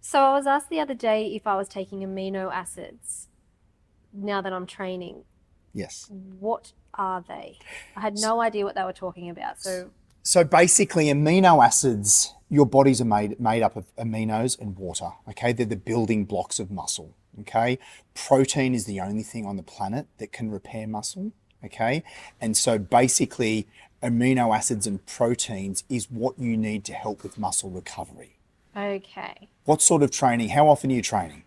So I was asked the other day if I was taking amino acids now that I'm training. Yes. What are they? I had no idea what they were talking about. So, So basically, amino acids, your bodies are made up of aminos and water. Okay, they're the building blocks of muscle. Okay, protein is the only thing on the planet that can repair muscle. Okay, and so basically, amino acids and proteins is what you need to help with muscle recovery. okay, What sort of training? How often are you training?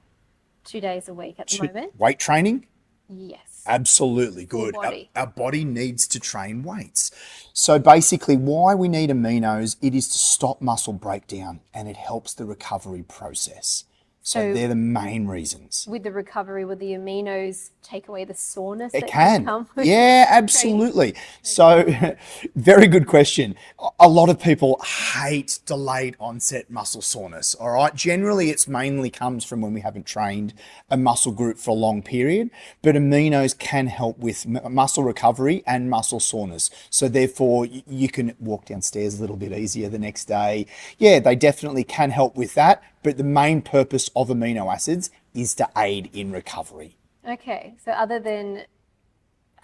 2 days a week at the moment. Weight training? Yes, Absolutely full good. body. Our body needs to train weights. So basically, why we need aminos, it is to stop muscle breakdown and it helps the recovery process. So So they're the main reasons. with the recovery, will the aminos take away the soreness It that can can. come with Yeah, training? absolutely. So, Okay. very good question. A lot of people hate delayed onset muscle soreness. All right. Generally, it's mainly comes from when we haven't trained a muscle group for a long period, but aminos can help with muscle recovery and muscle soreness. So, therefore, you can walk downstairs a little bit easier the next day. Yeah, they definitely can help with that. But the main purpose of amino acids is to aid in recovery. Okay, so other than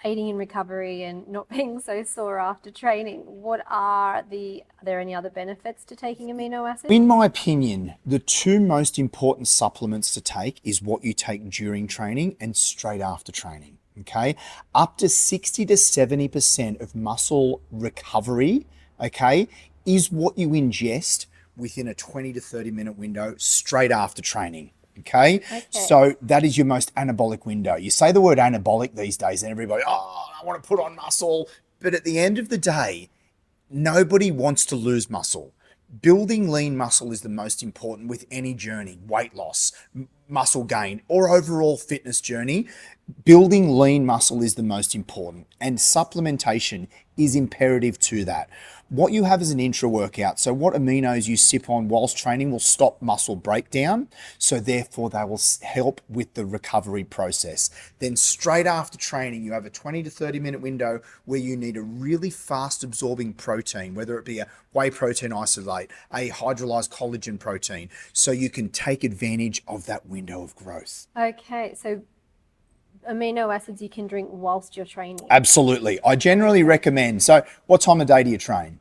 aiding in recovery and not being so sore after training, are there any other benefits to taking amino acids? In my opinion, the two most important supplements to take is what you take during training and straight after training. Okay. Up to 60 to 70% of muscle recovery, okay, is what you ingest within a 20 to 30-minute window straight after training. Okay. Okay. So that is your most anabolic window. You say the word anabolic these days, and everybody, oh, I want to put on muscle. But at the end of the day, nobody wants to lose muscle. Building lean muscle is the most important with any journey, weight loss, muscle gain, or overall fitness journey. Building lean muscle is the most important, and supplementation is imperative to that. What you have is an intra workout. So, what aminos you sip on whilst training will stop muscle breakdown. So, therefore, they will help with the recovery process. Then, straight after training, you have a 20 to 30-minute window where you need a really fast absorbing protein, whether it be a whey protein isolate, a hydrolyzed collagen protein, so you can take advantage of that window of growth. Okay, so amino acids you can drink whilst you're training. Absolutely. I generally Okay. recommend. So, what time of day do you train?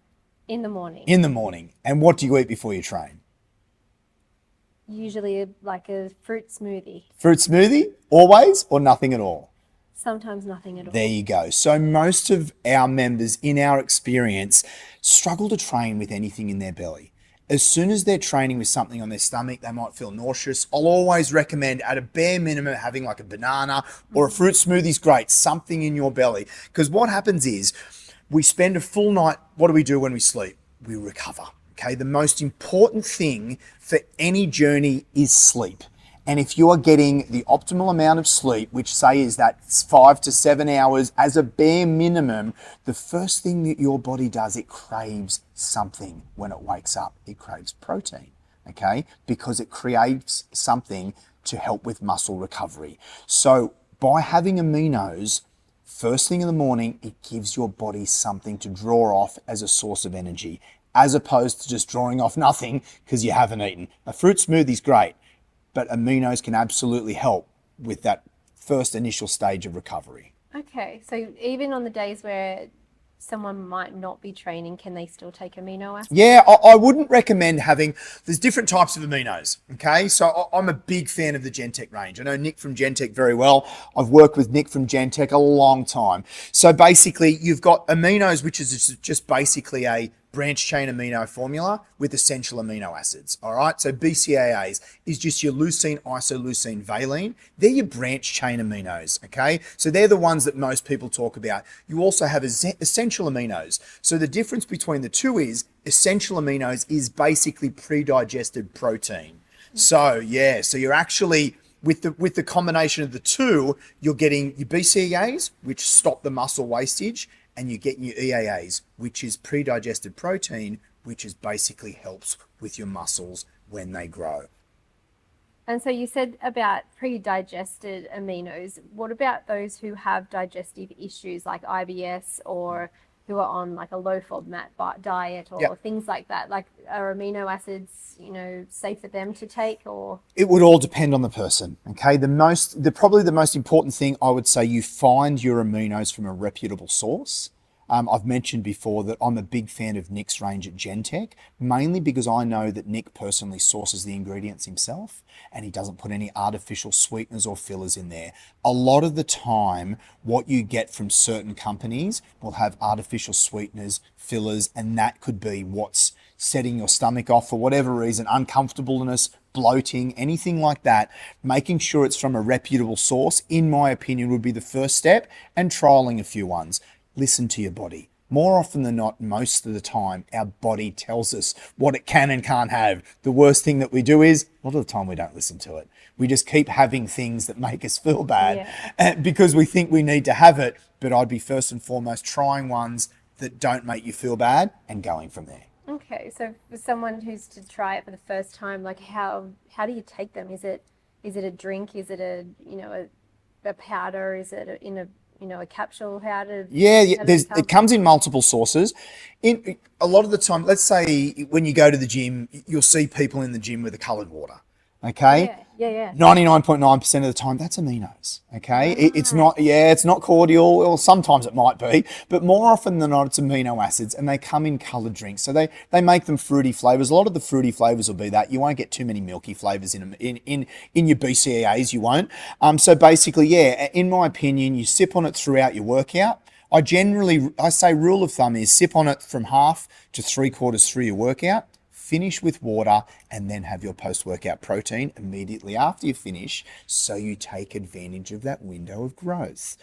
In the morning. In the morning. And what do you eat before you train? Usually like a fruit smoothie. Fruit smoothie, always, or nothing at all? Sometimes nothing at There all. you go. So, most of our members, in our experience, struggle to train with anything in their belly. As soon as they're training with something on their stomach, they might feel nauseous. I'll always recommend, at a bare minimum, having like a banana or a fruit smoothie is great, something in your belly. Because what happens is we spend a full night. What do we do when we sleep? We recover. Okay. The most important thing for any journey is sleep. And if you are getting the optimal amount of sleep, which say is that 5 to 7 hours as a bare minimum, the first thing that your body does, it craves something when it wakes up. It craves protein, okay? Because it creates something to help with muscle recovery. So by having aminos, first thing in the morning, it gives your body something to draw off as a source of energy, as opposed to just drawing off nothing because you haven't eaten. A fruit smoothie is great, but aminos can absolutely help with that first initial stage of recovery. Okay, so even on the days where someone might not be training, can they still take amino acids? Yeah, I wouldn't recommend having, there's different types of aminos, okay? So I'm a big fan of the Gentech range. I know Nick from Gentech very well. I've worked with Nick from Gentech a long time. So basically, you've got aminos, which is just basically a branch chain amino formula with essential amino acids. All right. So BCAAs is just your leucine, isoleucine, valine. They're your branch chain aminos. Okay. So they're the ones that most people talk about. You also have essential aminos. So the difference between the two is essential aminos is basically pre-digested protein. So yeah, so you're actually with the combination of the two, you're getting your BCAAs, which stop the muscle wastage, and you get your EAAs, which is pre-digested protein, which is basically helps with your muscles when they grow. And so you said about pre-digested aminos. What about those who have digestive issues like IBS or who are on like a low FODMAP diet or Yep. things like that. Like, are amino acids, safe for them to take, or? It would all depend on the person. Okay. Probably the most important thing, I would say, you find your aminos from a reputable source. I've mentioned before that I'm a big fan of Nick's range at Gentech, mainly because I know that Nick personally sources the ingredients himself and he doesn't put any artificial sweeteners or fillers in there. A lot of the time, what you get from certain companies will have artificial sweeteners, fillers, and that could be what's setting your stomach off for whatever reason, uncomfortableness, bloating, anything like that. Making sure it's from a reputable source, in my opinion, would be the first step, and trialing a few ones. Listen to your body. More often than not, most of the time, our body tells us what it can and can't have. The worst thing that we do is, a lot of the time, we don't listen to it. We just keep having things that make us feel bad because we think we need to have it. But I'd be first and foremost trying ones that don't make you feel bad and going from there. Okay, so for someone who's to try it for the first time, like how do you take them? Is it a drink? Is it a powder? Is it in a capsule? It comes in multiple sources. In a lot of the time, let's say when you go to the gym, you'll see people in the gym with a coloured water. Okay. Yeah. 99.9% of the time, that's aminos. Okay. It's not cordial, or sometimes it might be, but more often than not, it's amino acids, and they come in coloured drinks. So they make them fruity flavours. A lot of the fruity flavours will be that. You won't get too many milky flavours in them. In your BCAAs, you won't. So basically, in my opinion, you sip on it throughout your workout. I say rule of thumb is sip on it from half to 3/4 through your workout. Finish with water, and then have your post-workout protein immediately after you finish, so you take advantage of that window of growth.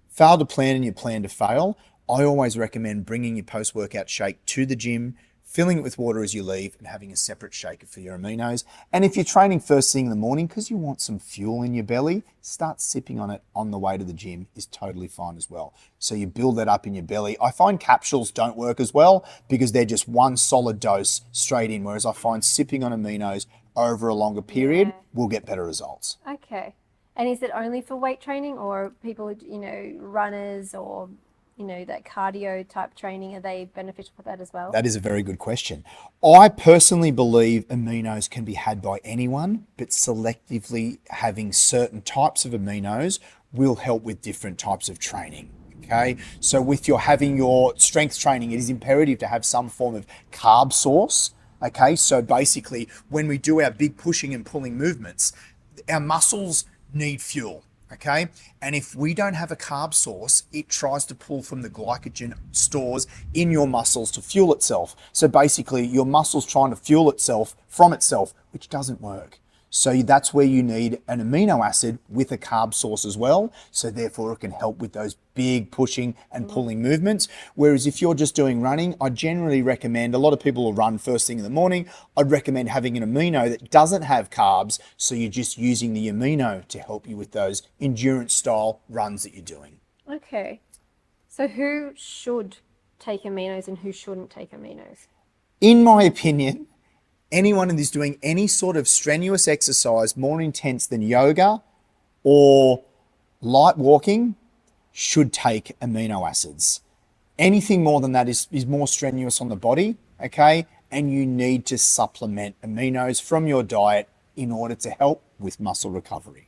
Fail to plan and you plan to fail. I always recommend bringing your post-workout shake to the gym, filling it with water as you leave, and having a separate shaker for your aminos. And if you're training first thing in the morning because you want some fuel in your belly, start sipping on it on the way to the gym is totally fine as well. So you build that up in your belly. I find capsules don't work as well because they're just one solid dose straight in, whereas I find sipping on aminos over a longer period will get better results. Okay. And is it only for weight training, or people, runners or that cardio type training, are they beneficial for that as well? That is a very good question. I personally believe aminos can be had by anyone, but selectively having certain types of aminos will help with different types of training. Okay, so with having your strength training, it is imperative to have some form of carb source. Okay, so basically when we do our big pushing and pulling movements, our muscles need fuel. Okay, and if we don't have a carb source, it tries to pull from the glycogen stores in your muscles to fuel itself. So basically your muscles trying to fuel itself from itself, which doesn't work. So that's where you need an amino acid with a carb source as well. So therefore it can help with those big pushing and pulling movements. Whereas if you're just doing running, I generally recommend, a lot of people will run first thing in the morning. I'd recommend having an amino that doesn't have carbs. So you're just using the amino to help you with those endurance style runs that you're doing. Okay. So who should take aminos and who shouldn't take aminos? In my opinion, anyone who's doing any sort of strenuous exercise more intense than yoga or light walking should take amino acids. Anything more than that is more strenuous on the body, okay? And you need to supplement aminos from your diet in order to help with muscle recovery.